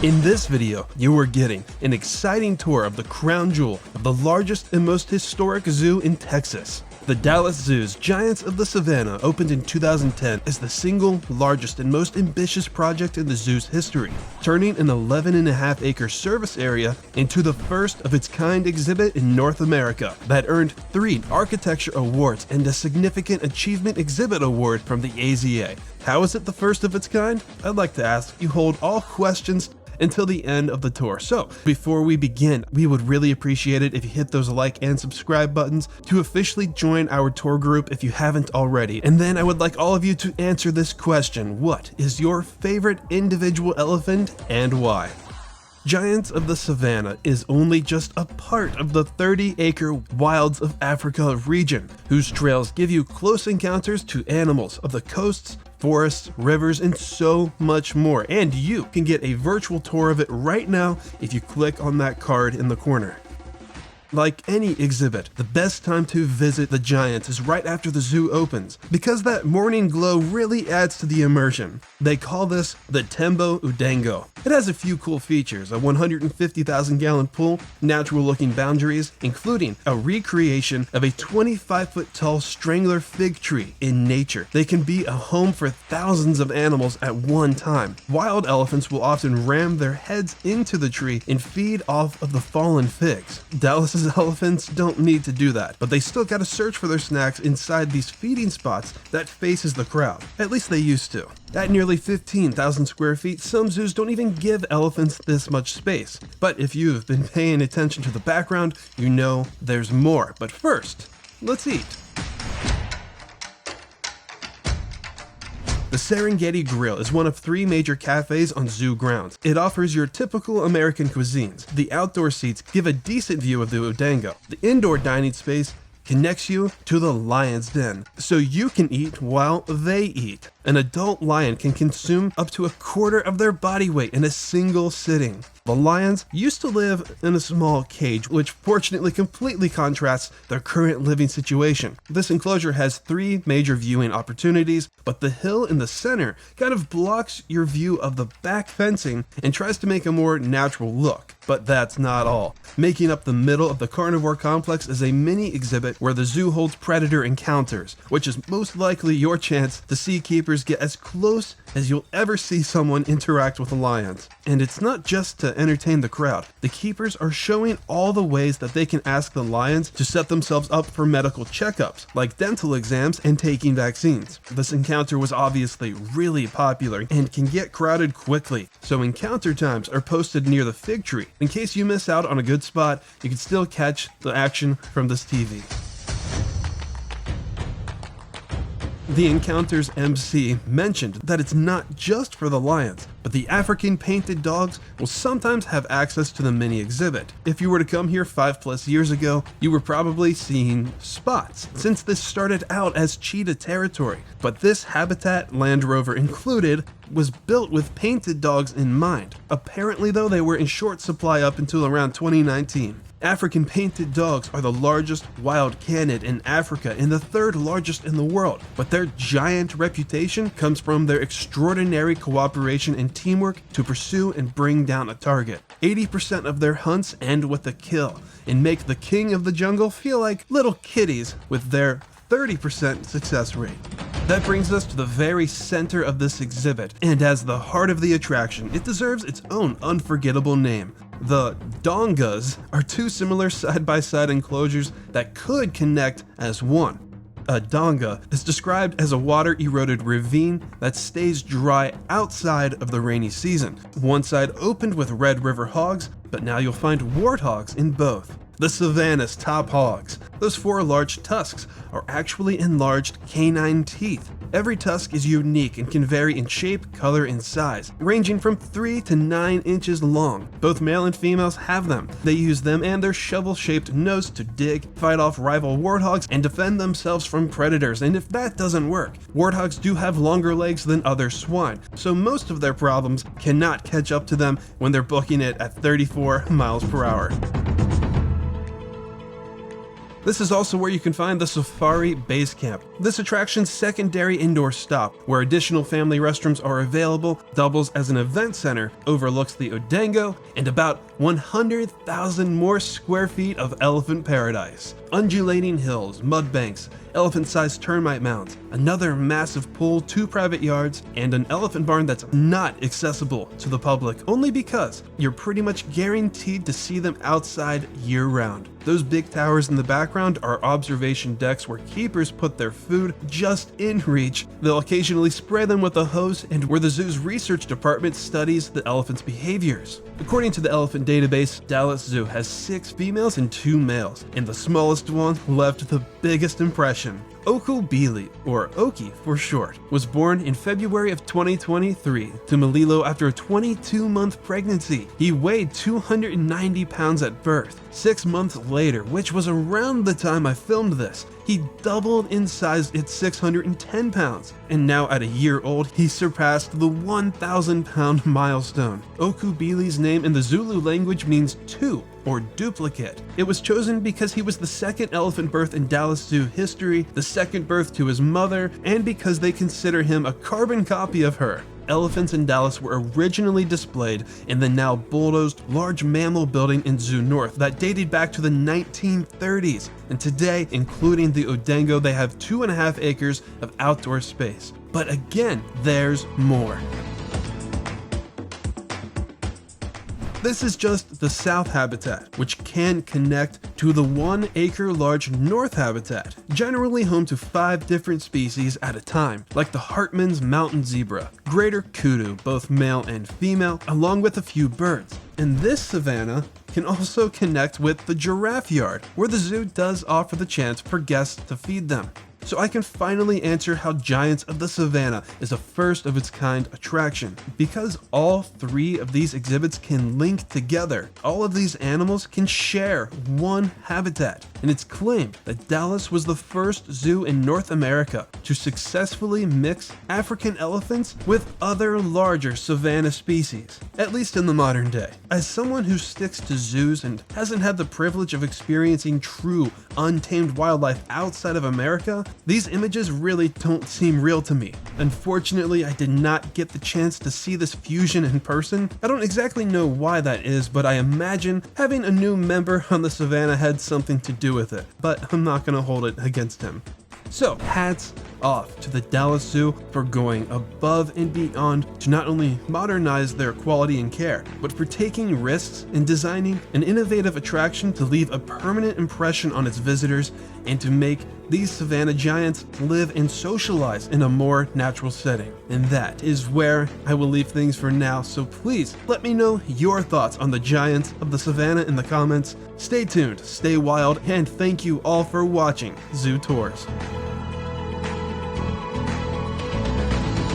In this video, you are getting an exciting tour of the crown jewel of the largest and most historic zoo in Texas. The Dallas Zoo's Giants of the Savannah opened in 2010 as the single largest and most ambitious project in the zoo's history, turning an 11.5-acre service area into the first of its kind exhibit in North America that earned 3 architecture awards and a significant achievement exhibit award from the AZA. How is it the first of its kind? I'd like to ask you hold all questions until the end of the tour. So before we begin, we would really appreciate it if you hit those like and subscribe buttons to officially join our tour group if you haven't already. And then I would like all of you to answer this question: what is your favorite individual elephant and why? Giants of the Savannah is only just a part of the 30-acre Wilds of Africa region, whose trails give you close encounters to animals of the coasts, forests, rivers, and so much more. And you can get a virtual tour of it right now if you click on that card in the corner. Like any exhibit, the best time to visit the Giants is right after the zoo opens, because that morning glow really adds to the immersion. They call this the Tembo Udengo. It has a few cool features: a 150,000-gallon pool, natural-looking boundaries, including a recreation of a 25-foot-tall strangler fig tree in nature. They can be a home for thousands of animals at one time. Wild elephants will often ram their heads into the tree and feed off of the fallen figs. Dallas's elephants don't need to do that, but they still gotta search for their snacks inside these feeding spots that faces the crowd. At least they used to. At nearly 15,000 square feet, some zoos don't even give elephants this much space. But if you've been paying attention to the background, you know there's more. But first, let's eat. The Serengeti Grill is one of 3 major cafes on zoo grounds. It offers your typical American cuisines. The outdoor seats give a decent view of the Udengo. The indoor dining space connects you to the lion's den, so you can eat while they eat. An adult lion can consume up to a quarter of their body weight in a single sitting. The lions used to live in a small cage, which fortunately completely contrasts their current living situation. This enclosure has 3 major viewing opportunities, but the hill in the center kind of blocks your view of the back fencing and tries to make a more natural look. But that's not all. Making up the middle of the carnivore complex is a mini exhibit where the zoo holds predator encounters, which is most likely your chance to see keepers get as close as you'll ever see someone interact with lions. And it's not just to entertain the crowd. The keepers are showing all the ways that they can ask the lions to set themselves up for medical checkups, like dental exams and taking vaccines. This encounter was obviously really popular and can get crowded quickly, so encounter times are posted near the fig tree. In case you miss out on a good spot, you can still catch the action from this TV. The encounter's MC mentioned that it's not just for the lions, but the African painted dogs will sometimes have access to the mini exhibit. If you were to come here 5+ years ago, you were probably seeing spots, since this started out as cheetah territory. But this habitat, Land Rover included, was built with painted dogs in mind. Apparently though, they were in short supply up until around 2019. African painted dogs are the largest wild canid in Africa and the 3rd largest in the world, but their giant reputation comes from their extraordinary cooperation and teamwork to pursue and bring down a target. 80% of their hunts end with a kill and make the king of the jungle feel like little kitties with their 30% success rate. That brings us to the very center of this exhibit, and as the heart of the attraction, it deserves its own unforgettable name. The Dongas are 2 similar side-by-side enclosures that could connect as one. A donga is described as a water-eroded ravine that stays dry outside of the rainy season. One side opened with Red River hogs, but now you'll find warthogs in both. The Savannah's top hogs. Those 4 large tusks are actually enlarged canine teeth. Every tusk is unique and can vary in shape, color, and size, ranging from 3 to 9 inches long. Both male and females have them. They use them and their shovel-shaped nose to dig, fight off rival warthogs, and defend themselves from predators. And if that doesn't work, warthogs do have longer legs than other swine, so most of their problems cannot catch up to them when they're booking it at 34 miles per hour. This is also where you can find the Safari Base Camp. This attraction's secondary indoor stop, where additional family restrooms are available, doubles as an event center, overlooks the Odango, and about 100,000 more square feet of elephant paradise. Undulating hills, mud banks, elephant-sized termite mounds, another massive pool, 2 private yards, and an elephant barn that's not accessible to the public only because you're pretty much guaranteed to see them outside year-round. Those big towers in the background are observation decks where keepers put their food just in reach. They'll occasionally spray them with a hose, and where the zoo's research department studies the elephant's behaviors. According to the elephant database, Dallas Zoo has 6 females and 2 males, and the smallest one left the biggest impression. Oku Bili, or Oki for short, was born in February of 2023 to Malilo after a 22-month pregnancy. He weighed 290 pounds at birth. 6 months later, which was around the time I filmed this, he doubled in size at 610 pounds, and now at a year old, he surpassed the 1,000 pound milestone. Oku Bili's name in the Zulu language means two, or duplicate. It was chosen because he was the second elephant birth in Dallas Zoo history, the second birth to his mother, and because they consider him a carbon copy of her. Elephants in Dallas were originally displayed in the now bulldozed large mammal building in Zoo North that dated back to the 1930s, and today, including the Odango, they have 2.5 acres of outdoor space. But again, there's more. This is just the south habitat, which can connect to the 1-acre large north habitat, generally home to 5 different species at a time, like the Hartmann's mountain zebra, greater kudu, both male and female, along with a few birds. And this savanna can also connect with the giraffe yard, where the zoo does offer the chance for guests to feed them. So I can finally answer how Giants of the Savannah is a first-of-its-kind attraction. Because all 3 of these exhibits can link together, all of these animals can share one habitat. And it's claimed that Dallas was the first zoo in North America to successfully mix African elephants with other larger savanna species, at least in the modern day. As someone who sticks to zoos and hasn't had the privilege of experiencing true, untamed wildlife outside of America, these images really don't seem real to me. Unfortunately, I did not get the chance to see this fusion in person. I don't exactly know why that is, but I imagine having a new member on the Savannah had something to do with it, but I'm not gonna hold it against him. So, hats off to the Dallas Zoo for going above and beyond to not only modernize their quality and care, but for taking risks in designing an innovative attraction to leave a permanent impression on its visitors and to make these savanna giants live and socialize in a more natural setting. And that is where I will leave things for now, so please let me know your thoughts on the giants of the savannah in the comments. Stay tuned, stay wild, and thank you all for watching Zoo Tours.